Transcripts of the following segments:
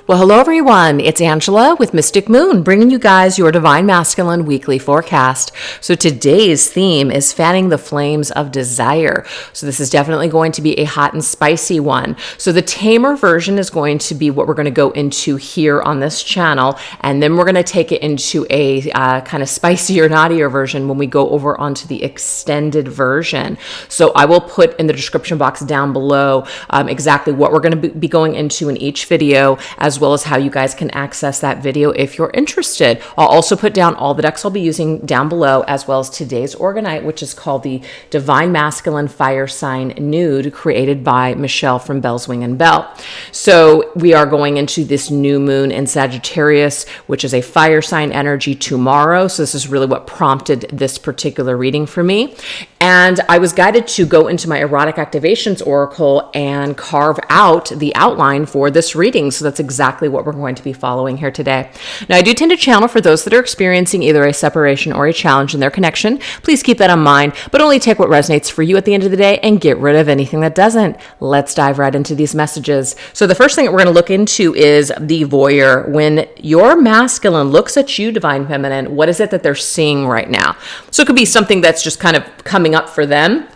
Well, hello everyone. It's Angela with Mystic Moon, bringing you guys your Divine Masculine weekly forecast. So today's theme is fanning the flames of desire. So this is definitely going to be a hot and spicy one. So the tamer version is going to be what we're going to go into here on this channel. And then we're going to take it into a kind of spicier, naughtier version when we go over onto the extended version. So I will put in the description box down below exactly what we're going to be going into in each video, as well as how you guys can access that video if you're interested. I'll also put down all the decks I'll be using down below, as well as today's Orgonite, which is called the Divine Masculine Fire Sign Nude, created by Michele from Bell's Wing and Bell. So we are going into this new moon in Sagittarius, which is a fire sign energy tomorrow. So this is really what prompted this particular reading for me. And I was guided to go into my erotic activations oracle and carve out the outline for this reading. So that's exactly what we're going to be following here today. Now, I do tend to channel for those that are experiencing either a separation or a challenge in their connection. Please keep that in mind, but only take what resonates for you at the end of the day and get rid of anything that doesn't. Let's dive right into these messages. So the first thing that we're going to look into is the voyeur. When your masculine looks at you, Divine Feminine, what is it that they're seeing right now? So it could be something that's just kind of coming up for them,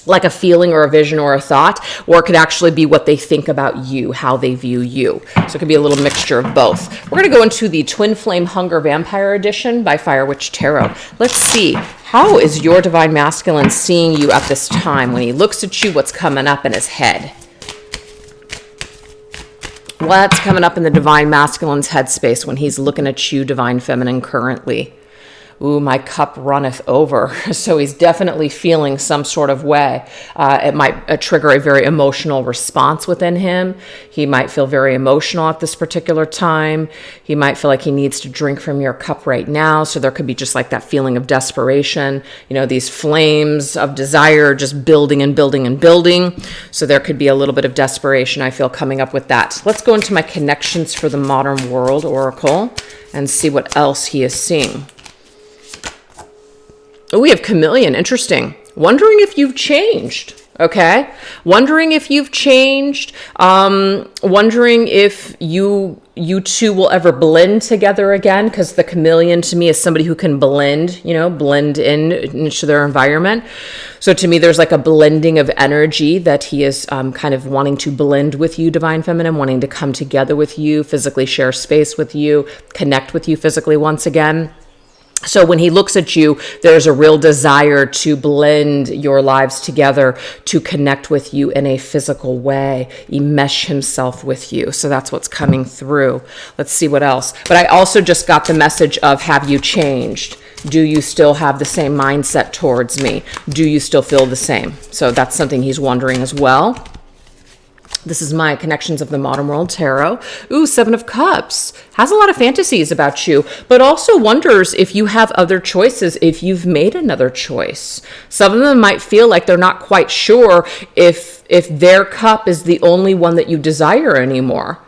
like a feeling or a vision or a thought, or it could actually be what they think about you, how they view you. So it could be a little mixture of both. We're going to go into the Twin Flame Hunger Vampire Edition by Fire Witch Tarot. Let's see, how is your Divine Masculine seeing you at this time? When he looks at you, what's coming up in his head? What's coming up in the Divine Masculine's headspace when he's looking at you, Divine Feminine, currently? Ooh, my cup runneth over. So he's definitely feeling some sort of way. It might trigger a very emotional response within him. He might feel very emotional at this particular time. He might feel like he needs to drink from your cup right now. So there could be just like that feeling of desperation. You know, these flames of desire just building and building and building. So there could be a little bit of desperation, I feel, coming up with that. Let's go into my connections for the modern world oracle and see what else he is seeing. Oh, we have Chameleon. Interesting. Wondering if you've changed. Okay. Wondering if you've changed. Wondering if you two will ever blend together again, because the chameleon to me is somebody who can blend, blend into their environment. So to me, there's like a blending of energy that he is kind of wanting to blend with you, Divine Feminine, wanting to come together with you, physically share space with you, connect with you physically once again. So when he looks at you, there's a real desire to blend your lives together, to connect with you in a physical way, enmesh himself with you. So that's what's coming through. Let's see what else. But I also just got the message of, have you changed? Do you still have the same mindset towards me? Do you still feel the same? So that's something he's wondering as well. This is my Connections of the Modern World Tarot. Ooh, Seven of Cups. Has a lot of fantasies about you, but also wonders if you have other choices, if you've made another choice. Some of them might feel like they're not quite sure if their cup is the only one that you desire anymore.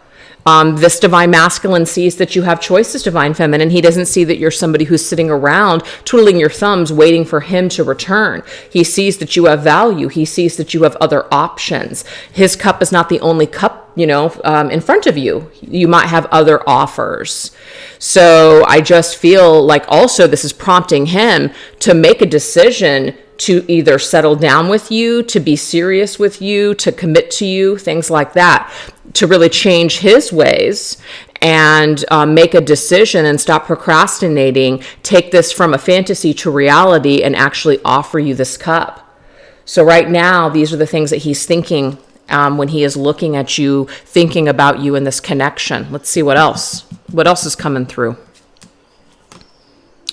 This Divine Masculine sees that you have choices, Divine Feminine. He doesn't see that you're somebody who's sitting around twiddling your thumbs waiting for him to return. He sees that you have value. He sees that you have other options. His cup is not the only cup, in front of you. You might have other offers. So I just feel like also this is prompting him to make a decision to either settle down with you, to be serious with you, to commit to you, things like that, to really change his ways and make a decision and stop procrastinating, take this from a fantasy to reality and actually offer you this cup. So right now, these are the things that he's thinking when he is looking at you, thinking about you in this connection. Let's see what else. What else is coming through?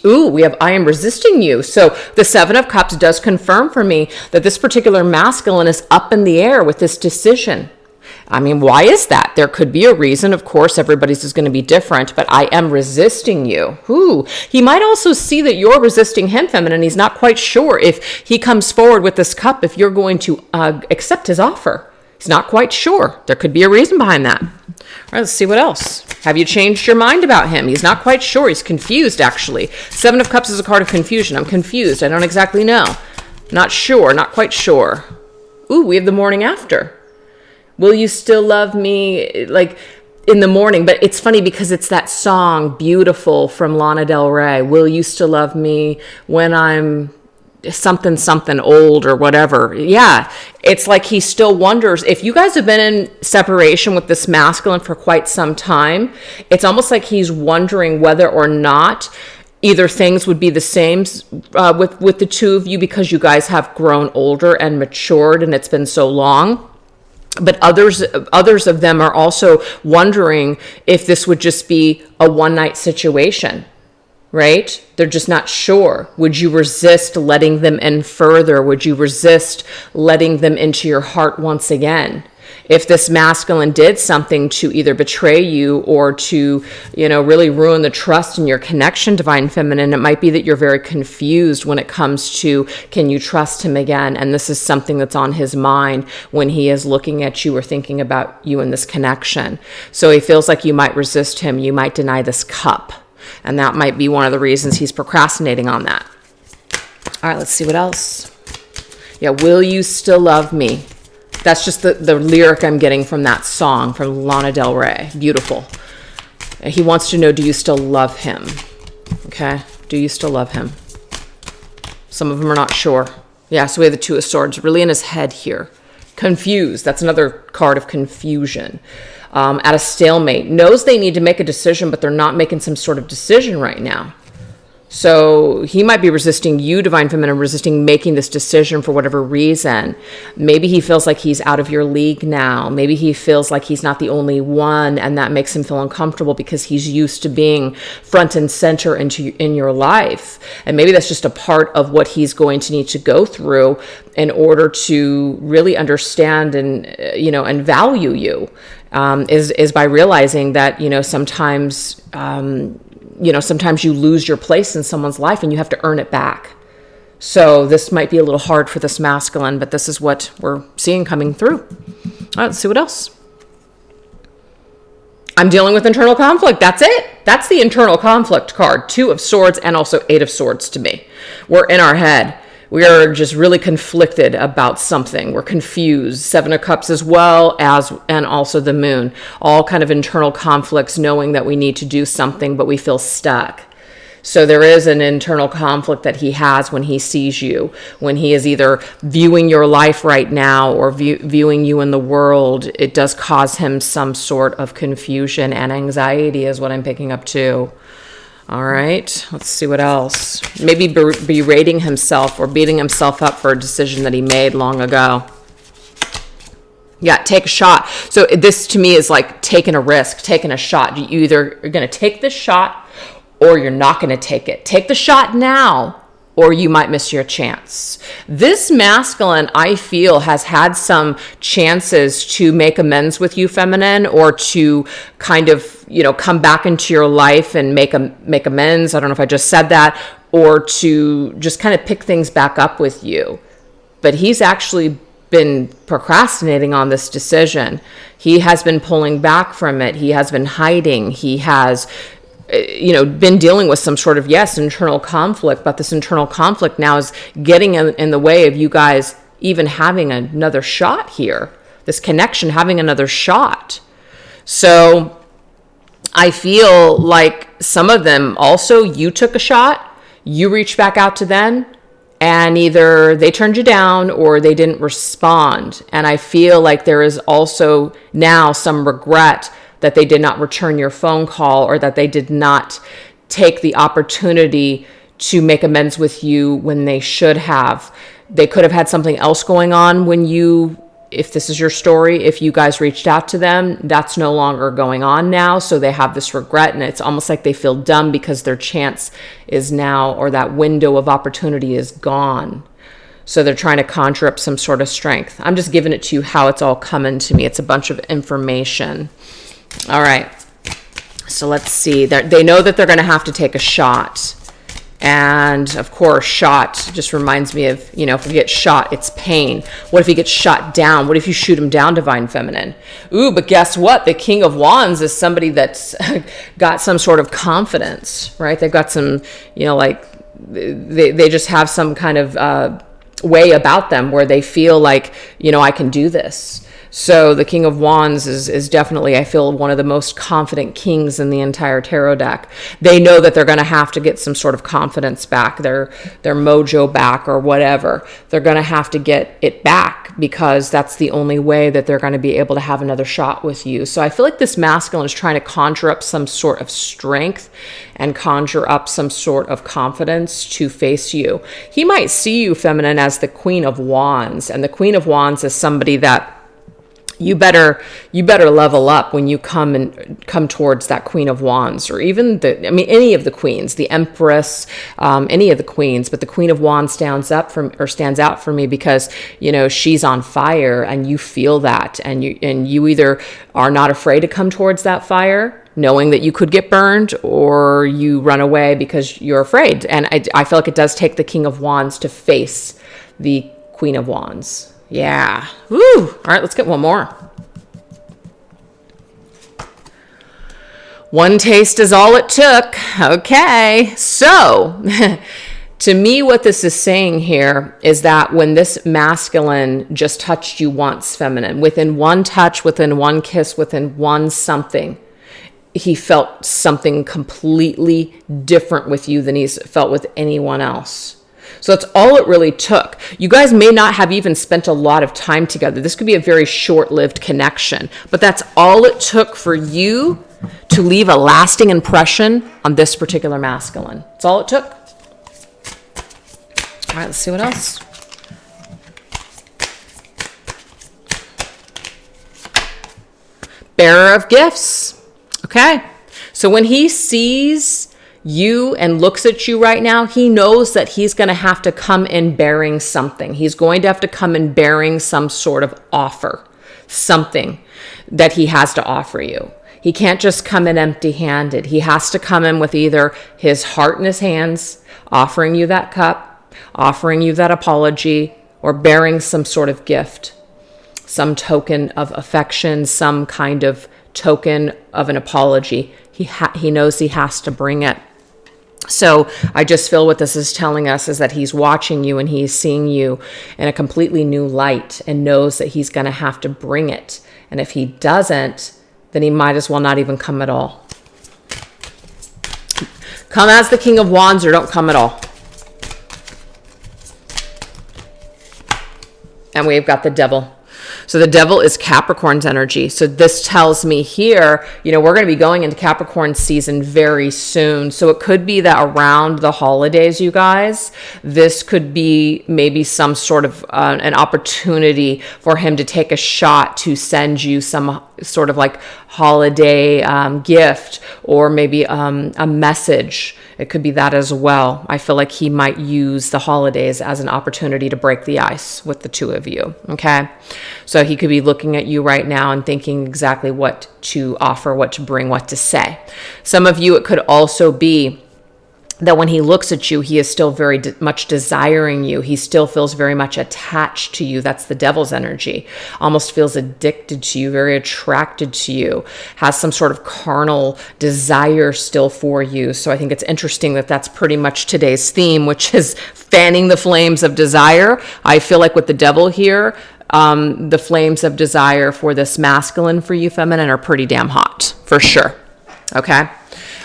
Ooh, we have I am resisting you. So the Seven of Cups does confirm for me that this particular masculine is up in the air with this decision. I mean, why is that? There could be a reason. Of course, everybody's is going to be different, but I am resisting you. Ooh, he might also see that you're resisting him, Feminine. He's not quite sure if he comes forward with this cup, if you're going to accept his offer. He's not quite sure. There could be a reason behind that. All right, let's see what else. Have you changed your mind about him? He's not quite sure. He's confused, actually. Seven of Cups is a card of confusion. I'm confused. I don't exactly know. Not sure. Not quite sure. Ooh, we have the Morning After. Will you still love me? Like, in the morning. But it's funny because it's that song Beautiful from Lana Del Rey. Will you still love me when I'm something something old or whatever? Yeah, it's like he still wonders. If you guys have been in separation with this masculine for quite some time, it's almost like he's wondering whether or not either things would be the same with the two of you because you guys have grown older and matured and it's been so long. But others of them are also wondering if this would just be a one-night situation, right? They're just not sure. Would you resist letting them in further? Would you resist letting them into your heart once again? If this masculine did something to either betray you or to, really ruin the trust in your connection, Divine Feminine, it might be that you're very confused when it comes to, can you trust him again? And this is something that's on his mind when he is looking at you or thinking about you in this connection. So he feels like you might resist him. You might deny this cup. And that might be one of the reasons he's procrastinating on that. All right, let's see what else. Yeah, will you still love me? That's just the lyric I'm getting from that song from Lana Del Rey. Beautiful. He wants to know, do you still love him? Okay. Do you still love him? Some of them are not sure. Yeah, so we have the Two of Swords really in his head here. Confused. That's another card of confusion. At a stalemate. Knows they need to make a decision, but they're not making some sort of decision right now. So he might be resisting you, Divine Feminine, resisting making this decision for whatever reason. Maybe he feels like he's out of your league now. Maybe he feels like he's not the only one, and that makes him feel uncomfortable because he's used to being front and center in your life. And maybe that's just a part of what he's going to need to go through in order to really understand and value you, is by realizing that, sometimes sometimes you lose your place in someone's life and you have to earn it back. So this might be a little hard for this masculine, but this is what we're seeing coming through. All right, let's see what else. I'm dealing with internal conflict. That's it. That's the internal conflict card. Two of Swords and also Eight of Swords to me. We're in our head. We are just really conflicted about something. We're confused. Seven of Cups as well and also the Moon. All kind of internal conflicts, knowing that we need to do something, but we feel stuck. So there is an internal conflict that he has when he sees you, when he is either viewing your life right now or viewing you in the world. It does cause him some sort of confusion and anxiety is what I'm picking up too. All right, let's see what else. Maybe berating himself or beating himself up for a decision that he made long ago. Yeah, take a shot. So this to me is like taking a risk, taking a shot. You either are going to take this shot or you're not going to take it. Take the shot now or you might miss your chance. This masculine, I feel, has had some chances to make amends with you, feminine, or to kind of, come back into your life and make amends. I don't know if I just said that, or to just kind of pick things back up with you. But he's actually been procrastinating on this decision. He has been pulling back from it. He has been hiding. He has been dealing with some sort of, internal conflict, but this internal conflict now is getting in the way of you guys even having another shot here, this connection having another shot. So I feel like some of them also, you took a shot, you reached back out to them, and either they turned you down or they didn't respond. And I feel like there is also now some regret that they did not return your phone call or that they did not take the opportunity to make amends with you when they should have. They could have had something else going on if this is your story, if you guys reached out to them, that's no longer going on now. So they have this regret, and it's almost like they feel dumb because their chance is now, or that window of opportunity is gone. So they're trying to conjure up some sort of strength. I'm just giving it to you how it's all coming to me. It's a bunch of information. All right, so let's see. They know that they're going to have to take a shot. And of course, shot just reminds me of, if we get shot, it's pain. What if he gets shot down? What if you shoot him down, Divine Feminine? Ooh, but guess what? The King of Wands is somebody that's got some sort of confidence, right? They've got some, they just have some kind of way about them where they feel like, I can do this. So the King of Wands is definitely, I feel, one of the most confident kings in the entire tarot deck. They know that they're going to have to get some sort of confidence back, their mojo back, or whatever. They're going to have to get it back, because that's the only way that they're going to be able to have another shot with you. So I feel like this masculine is trying to conjure up some sort of strength and conjure up some sort of confidence to face you. He might see you, feminine, as the Queen of Wands, and the Queen of Wands is somebody that you better level up when you come towards that Queen of Wands, or even any of the queens, the Empress, any of the queens. But the Queen of Wands stands out for me because, you know, she's on fire, and you feel that, and you either are not afraid to come towards that fire, knowing that you could get burned, or you run away because you're afraid. And I feel like it does take the King of Wands to face the Queen of Wands. Yeah. Woo. All right, let's get one more. One taste is all it took. Okay. So, to me, what this is saying here is that when this masculine just touched you once, feminine, within one touch, within one kiss, within one something, he felt something completely different with you than he's felt with anyone else. So that's all it really took. You guys may not have even spent a lot of time together. This could be a very short-lived connection, but that's all it took for you to leave a lasting impression on this particular masculine. That's all it took. All right, let's see what else. Bearer of gifts. Okay. So when he sees you and looks at you right now, he knows that he's going to have to come in bearing something. He's going to have to come in bearing some sort of offer, something that he has to offer you. He can't just come in empty-handed. He has to come in with either his heart in his hands, offering you that cup, offering you that apology, or bearing some sort of gift, some token of affection, some kind of token of an apology. He knows he has to bring it. So I just feel what this is telling us is that he's watching you, and he's seeing you in a completely new light, and knows that he's going to have to bring it. And if he doesn't, then he might as well not even come at all. Come as the King of Wands, or don't come at all. And we've got the Devil. So the Devil is Capricorn's energy. So this tells me here, you know, we're going to be going into Capricorn season very soon. So it could be that around the holidays, you guys, this could be maybe some sort of an opportunity for him to take a shot to send you some sort of like holiday gift, or maybe a message. It could be that as well. I feel like he might use the holidays as an opportunity to break the ice with the two of you. Okay. So he could be looking at you right now and thinking exactly what to offer, what to bring, what to say. Some of you, it could also be that when he looks at you, he is still very much desiring you. He still feels very much attached to you. That's the Devil's energy. Almost feels addicted to you, very attracted to you, has some sort of carnal desire still for you. So I think it's interesting that that's pretty much today's theme, which is fanning the flames of desire. I feel like with the Devil here, the flames of desire for this masculine for you, feminine, are pretty damn hot, for sure. Okay.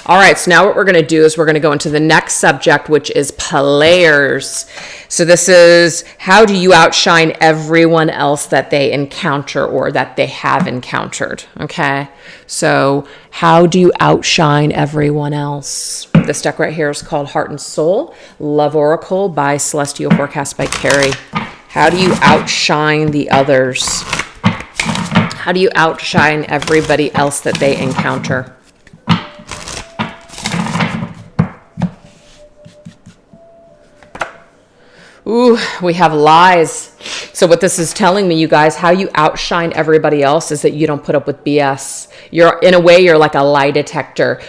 All right, so now what we're going to do is we're going to go into the next subject, which is players. So this is, how do you outshine everyone else that they encounter or that they have encountered? Okay, so how do you outshine everyone else? This deck right here is called Heart and Soul, Love Oracle by Celestial Forecast by Carrie. How do you outshine the others? How do you outshine everybody else that they encounter? Ooh, we have lies. So what this is telling me, you guys, how you outshine everybody else is that you don't put up with BS. You're, in a way, you're like a lie detector.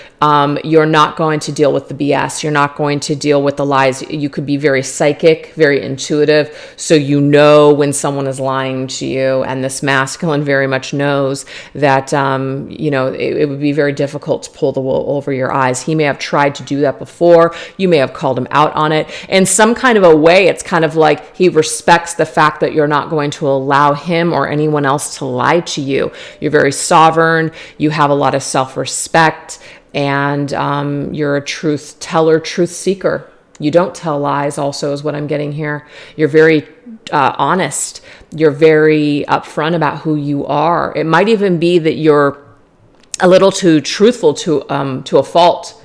You're not going to deal with the BS. You're not going to deal with the lies. You could be very psychic, very intuitive. So you know when someone is lying to you, and this masculine very much knows that, it would be very difficult to pull the wool over your eyes. He may have tried to do that before. You may have called him out on it. In some kind of a way, it's kind of like he respects the fact that you're not going to allow him or anyone else to lie to you. You're very sovereign. You have a lot of self-respect, and you're a truth teller, truth seeker. You don't tell lies also is what I'm getting here. You're very honest. You're very upfront about who you are. It might even be that you're a little too truthful to a fault.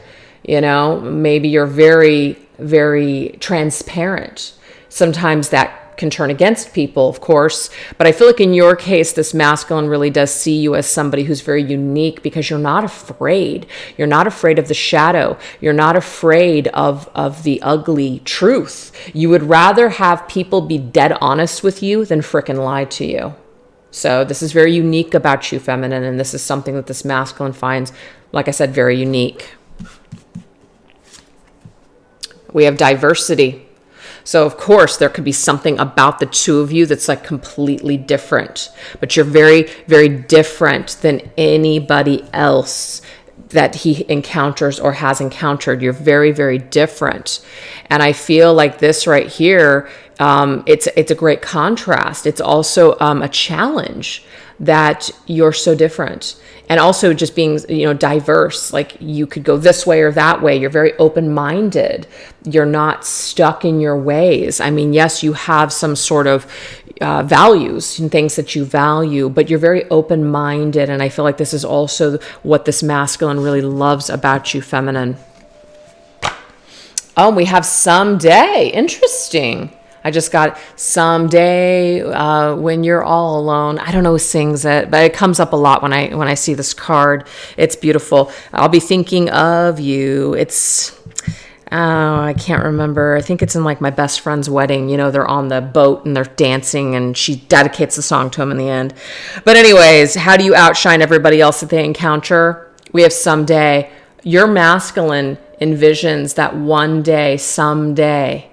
Maybe you're very, very transparent. Sometimes that can turn against people, of course, but I feel like in your case, this masculine really does see you as somebody who's very unique, because you're not afraid. You're not afraid of the shadow. You're not afraid of the ugly truth. You would rather have people be dead honest with you than frickin' lie to you. So this is very unique about you, feminine, and this is something that this masculine finds, like I said, very unique. We have diversity. So of course there could be something about the two of you that's like completely different, but you're very, very different than anybody else that he encounters or has encountered. You're very, very different. And I feel like this right here, it's a great contrast. It's also a challenge that you're so different. And also just being, diverse, like you could go this way or that way. You're very open-minded. You're not stuck in your ways. I mean, yes, you have some sort of values and things that you value, but you're very open-minded. And I feel like this is also what this masculine really loves about you, feminine. Oh, we have someday. Interesting. I just got someday when you're all alone. I don't know who sings it, but it comes up a lot when I see this card. It's beautiful. I'll be thinking of you. I can't remember. I think it's in like my best friend's wedding. They're on the boat and they're dancing, and she dedicates the song to him in the end. But anyways, how do you outshine everybody else that they encounter? We have someday. Your masculine envisions that one day, someday,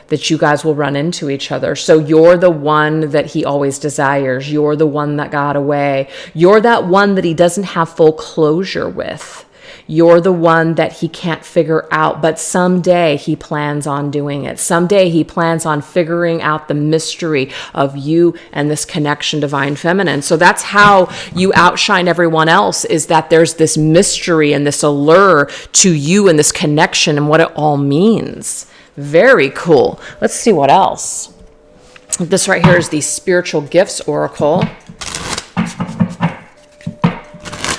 that you guys will run into each other. So you're the one that he always desires. You're the one that got away. You're that one that he doesn't have full closure with. You're the one that he can't figure out, but someday he plans on doing it. Someday he plans on figuring out the mystery of you and this connection, divine feminine. So that's how you outshine everyone else, is that there's this mystery and this allure to you and this connection and what it all means. Very cool. Let's see what else. This right here is the Spiritual Gifts Oracle.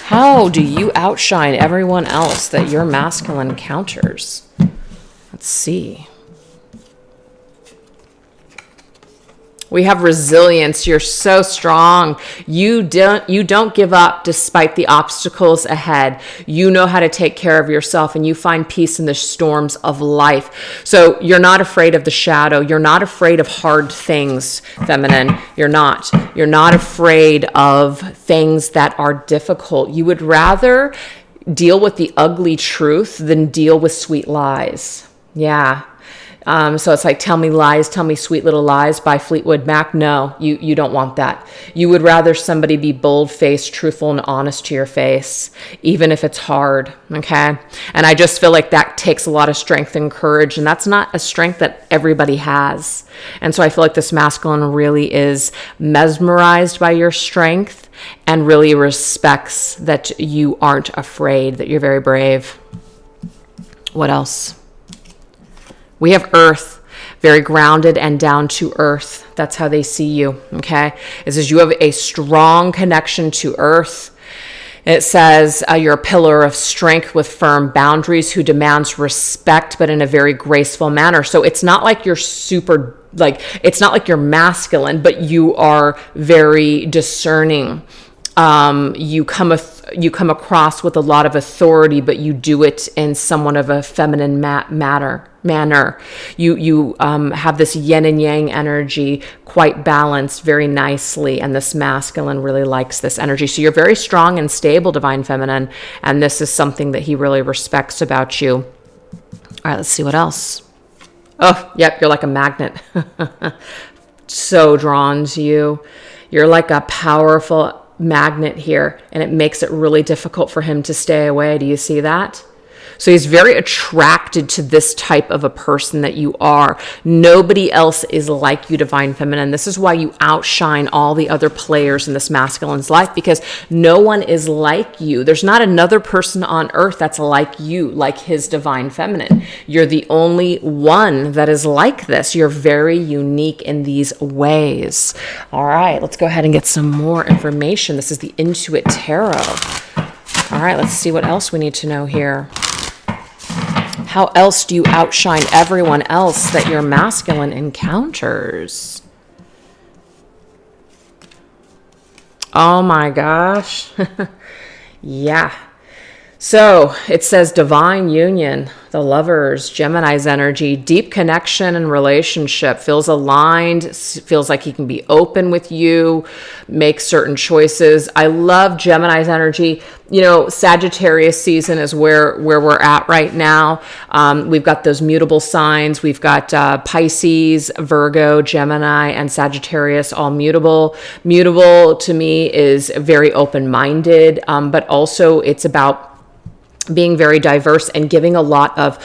How do you outshine everyone else that your masculine encounters? Let's see. We have resilience. You're so strong. You don't give up despite the obstacles ahead. You know how to take care of yourself, and you find peace in the storms of life. So you're not afraid of the shadow. You're not afraid of hard things, feminine. You're not. You're not afraid of things that are difficult. You would rather deal with the ugly truth than deal with sweet lies. Yeah. So it's like, tell me lies, tell me sweet little lies by Fleetwood Mac. No, you don't want that. You would rather somebody be bold-faced, truthful, and honest to your face, even if it's hard, okay? And I just feel like that takes a lot of strength and courage, and that's not a strength that everybody has. And so I feel like this masculine really is mesmerized by your strength and really respects that you aren't afraid, that you're very brave. What else? We have earth, very grounded and down to earth. That's how they see you, okay? It says you have a strong connection to earth. It says you're a pillar of strength with firm boundaries who demands respect, but in a very graceful manner. So it's not like you're it's not like you're masculine, but you are very discerning. You come across with a lot of authority, but you do it in somewhat of a feminine manner. You have this yin and yang energy, quite balanced very nicely, and this masculine really likes this energy. So you're very strong and stable, divine feminine, and this is something that he really respects about you. All right, let's see what else. Oh, yep, you're like a magnet. So drawn to you. You're like a powerful magnet here, and it makes it really difficult for him to stay away. Do you see that? So he's very attracted to this type of a person that you are. Nobody else is like you, divine feminine. This is why you outshine all the other players in this masculine's life, because no one is like you. There's not another person on earth that's like you, like his divine feminine. You're the only one that is like this. You're very unique in these ways. All right, let's go ahead and get some more information. This is the Intuit Tarot. All right, let's see what else we need to know here. How else do you outshine everyone else that your masculine encounters? Oh my gosh. Yeah. So it says divine union, the lovers, Gemini's energy, deep connection and relationship, feels aligned, feels like he can be open with you, make certain choices. I love Gemini's energy. You know, Sagittarius season is where we're at right now. We've got those mutable signs. We've got Pisces, Virgo, Gemini, and Sagittarius, all mutable. Mutable to me is very open-minded, but also it's about being very diverse and giving a lot of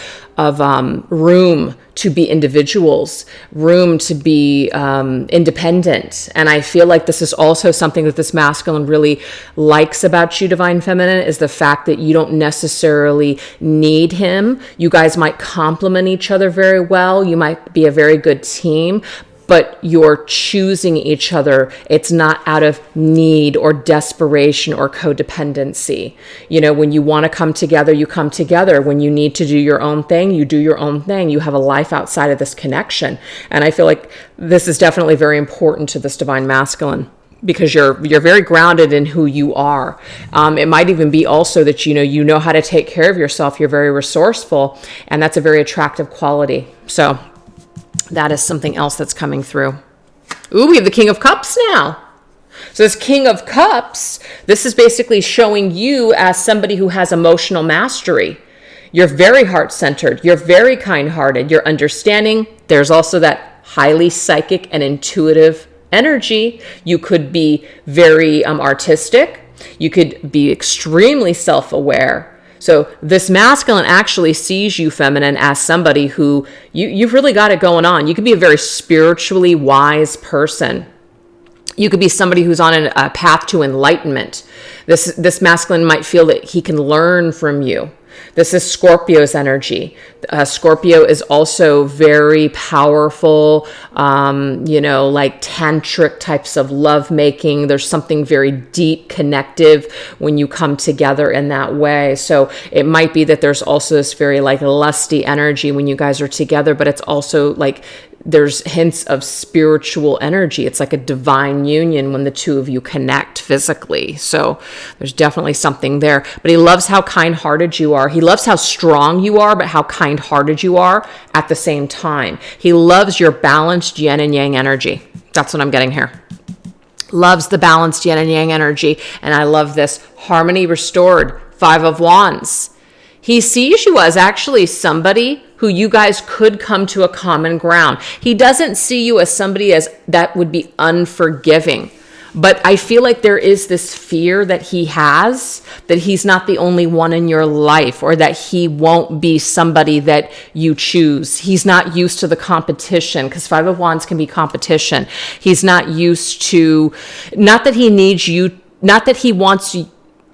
room to be individuals, room to be independent. And I feel like this is also something that this masculine really likes about you, divine feminine, is the fact that you don't necessarily need him. You guys might complement each other very well. You might be a very good team, but you're choosing each other. It's not out of need or desperation or codependency. You know, when you want to come together, you come together. When you need to do your own thing, you do your own thing. You have a life outside of this connection. And I feel like this is definitely very important to this divine masculine, because you're very grounded in who you are. It might even be also that, you know how to take care of yourself. You're very resourceful, and that's a very attractive quality. So that is something else that's coming through. Ooh, we have the King of Cups now. So this King of Cups, this is basically showing you as somebody who has emotional mastery. You're very heart-centered. You're very kind-hearted. You're understanding. There's also that highly psychic and intuitive energy. You could be very artistic. You could be extremely self-aware. So this masculine actually sees you, feminine, as somebody who you've really got it going on. You could be a very spiritually wise person. You could be somebody who's on a path to enlightenment. This masculine might feel that he can learn from you. This is Scorpio's energy. Scorpio is also very powerful, like tantric types of lovemaking. There's something very deep, connective when you come together in that way. So it might be that there's also this very like lusty energy when you guys are together, but it's also like there's hints of spiritual energy. It's like a divine union when the two of you connect physically. So there's definitely something there. But he loves how kind-hearted you are. He loves how strong you are, but how kind-hearted you are at the same time. He loves your balanced yin and yang energy. That's what I'm getting here. Loves the balanced yin and yang energy. And I love this. Harmony restored. 5 of Wands. He sees you as actually somebody who you guys could come to a common ground. He doesn't see you as somebody as that would be unforgiving. But I feel like there is this fear that he has, that he's not the only one in your life, or that he won't be somebody that you choose. He's not used to the competition, because 5 of Wands can be competition. He's not used to, not that he needs you, not that he wants you,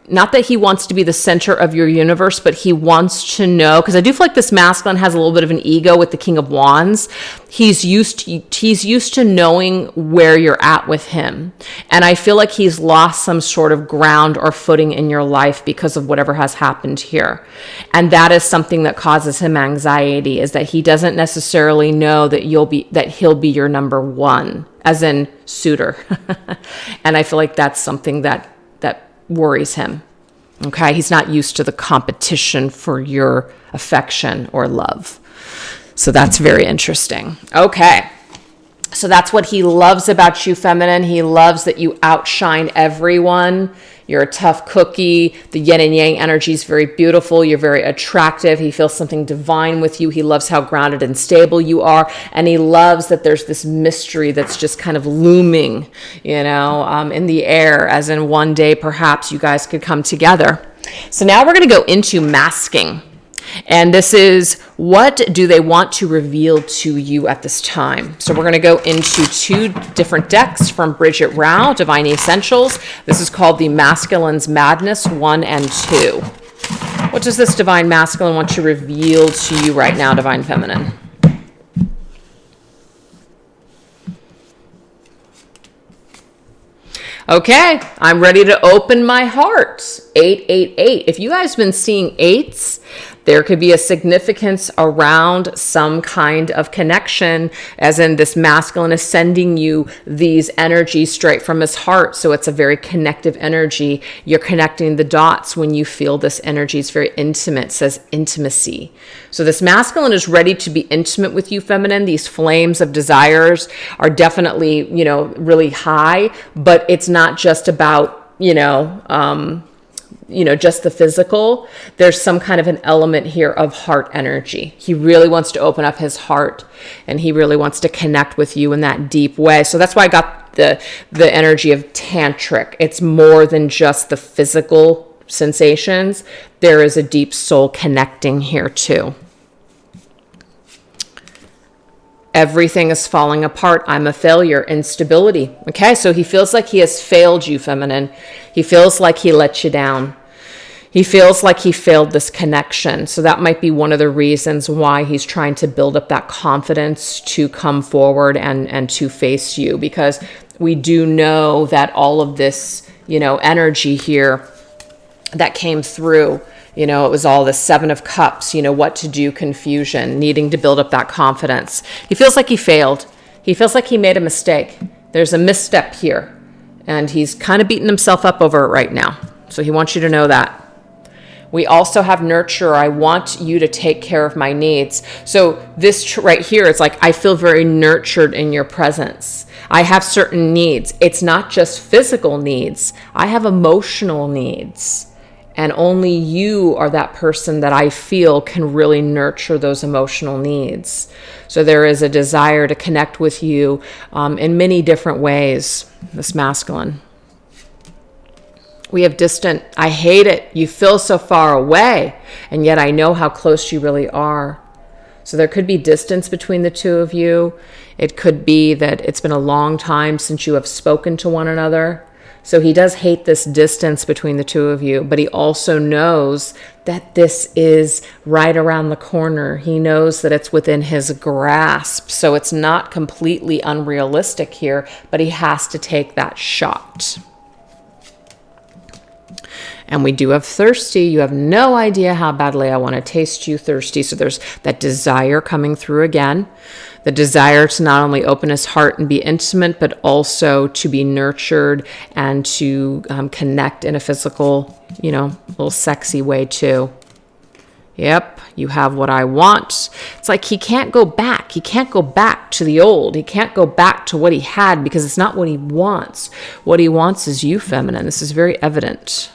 not that he wants to be the center of your universe, but he wants to know, because I do feel like this masculine has a little bit of an ego with the King of Wands. He's used to knowing where you're at with him. And I feel like he's lost some sort of ground or footing in your life because of whatever has happened here. And that is something that causes him anxiety, is that he doesn't necessarily know that he'll be your number one, as in suitor. And I feel like that's something that worries him. Okay, he's not used to the competition for your affection or love. So that's very interesting. Okay, so that's what he loves about you, feminine. He loves that you outshine everyone. You're a tough cookie. The yin and yang energy is very beautiful. You're very attractive. He feels something divine with you. He loves how grounded and stable you are. And he loves that there's this mystery that's just kind of looming, in the air, as in one day perhaps you guys could come together. So now we're going to go into masking. And this is, what do they want to reveal to you at this time? So we're going to go into 2 different decks from Bridget Rao, Divine Essentials. This is called the Masculine's Madness 1 and 2. What does this Divine Masculine want to reveal to you right now, Divine Feminine? Okay, I'm ready to open my heart. 888. If you guys have been seeing 8s, there could be a significance around some kind of connection, as in this masculine is sending you these energies straight from his heart. So it's a very connective energy. You're connecting the dots when you feel this energy. It's very intimate. It says intimacy. So this masculine is ready to be intimate with you, feminine. These flames of desires are definitely, really high, but it's not just about, just the physical. There's some kind of an element here of heart energy. He really wants to open up his heart, and he really wants to connect with you in that deep way. So that's why I got the energy of tantric. It's more than just the physical sensations. There is a deep soul connecting here too. Everything is falling apart. I'm a failure. Instability. Okay, so he feels like he has failed you, feminine. He feels like he let you down. He feels like he failed this connection. So that might be one of the reasons why he's trying to build up that confidence to come forward and to face you. Because we do know that all of this, energy here that came through, it was all the 7 of Cups, what to do, confusion, needing to build up that confidence. He feels like he failed. He feels like he made a mistake. There's a misstep here, and he's kind of beating himself up over it right now. So he wants you to know that. We also have nurture. I want you to take care of my needs. So this right here, it's like, I feel very nurtured in your presence. I have certain needs. It's not just physical needs. I have emotional needs. And only you are that person that I feel can really nurture those emotional needs. So there is a desire to connect with you in many different ways, this masculine. We have distant. I hate it. You feel so far away, and yet I know how close you really are. So there could be distance between the two of you. It could be that it's been a long time since you have spoken to one another. So he does hate this distance between the two of you, but he also knows that this is right around the corner. He knows that it's within his grasp. So it's not completely unrealistic here, but he has to take that shot. And we do have thirsty. You have no idea how badly I want to taste you, thirsty. So there's that desire coming through again. The desire to not only open his heart and be intimate, but also to be nurtured and to connect in a physical, little sexy way too. Yep, you have what I want. It's like he can't go back. He can't go back to the old. He can't go back to what he had because it's not what he wants. What he wants is you, feminine. This is very evident.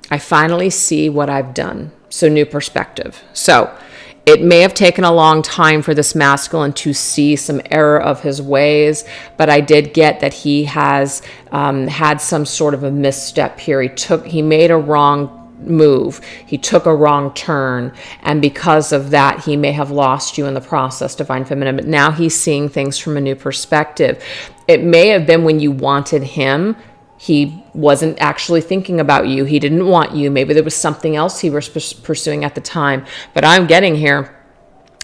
I finally see what I've done. So new perspective. So it may have taken a long time for this masculine to see some error of his ways, but I did get that he has had some sort of a misstep here. He made a wrong move. He took a wrong turn, and because of that, he may have lost you in the process, Divine Feminine. But now he's seeing things from a new perspective. It may have been when you wanted him, he wasn't actually thinking about you. He didn't want you. Maybe there was something else he was pursuing at the time. But I'm getting here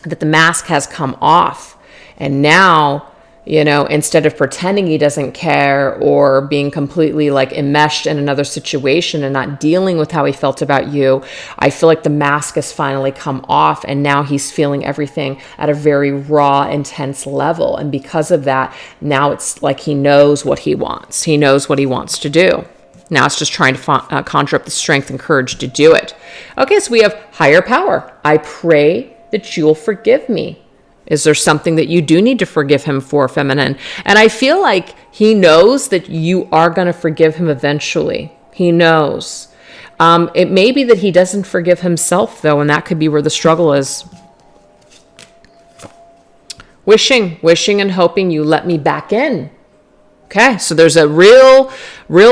that the mask has come off. And now, instead of pretending he doesn't care or being completely enmeshed in another situation and not dealing with how he felt about you, I feel like the mask has finally come off, and now he's feeling everything at a very raw, intense level. And because of that, now it's like he knows what he wants. He knows what he wants to do. Now it's just trying to conjure up the strength and courage to do it. Okay, so we have higher power. I pray that you'll forgive me. Is there something that you do need to forgive him for, feminine? And I feel like he knows that you are going to forgive him eventually. He knows. It may be that he doesn't forgive himself, though, and that could be where the struggle is. Wishing and hoping you let me back in. Okay, so there's a real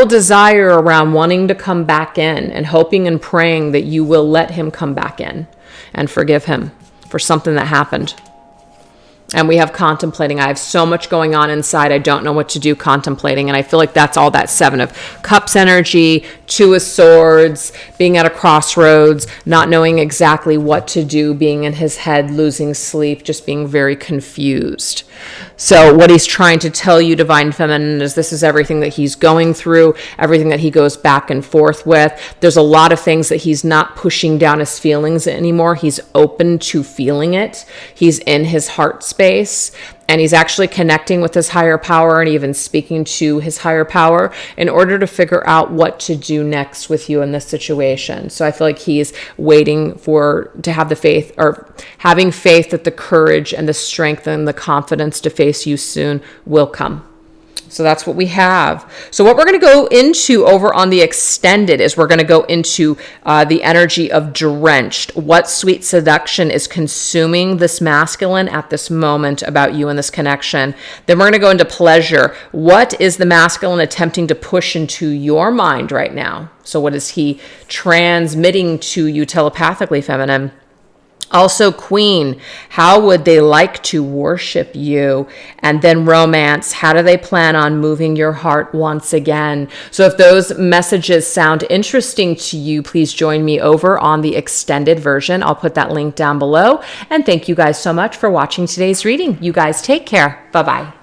desire around wanting to come back in and hoping and praying that you will let him come back in and forgive him for something that happened. And we have contemplating. I have so much going on inside. I don't know what to do contemplating. And I feel like that's all that 7 of Cups energy, 2 of Swords, being at a crossroads, not knowing exactly what to do, being in his head, losing sleep, just being very confused. So what he's trying to tell you, Divine Feminine, is this is everything that he's going through, everything that he goes back and forth with. There's a lot of things that he's not pushing down his feelings anymore. He's open to feeling it. He's in his heart space, and he's actually connecting with his higher power and even speaking to his higher power in order to figure out what to do next with you in this situation. So I feel like he's waiting to have the faith, or having faith that the courage and the strength and the confidence to face you soon will come. So that's what we have. So what we're going to go into over on the extended is we're going to go into the energy of Drenched. What sweet seduction is consuming this masculine at this moment about you and this connection? Then we're going to go into pleasure. What is the masculine attempting to push into your mind right now? So what is he transmitting to you telepathically, feminine? Also, Queen, how would they like to worship you? And then romance, how do they plan on moving your heart once again? So if those messages sound interesting to you, please join me over on the extended version. I'll put that link down below. And thank you guys so much for watching today's reading. You guys take care. Bye-bye.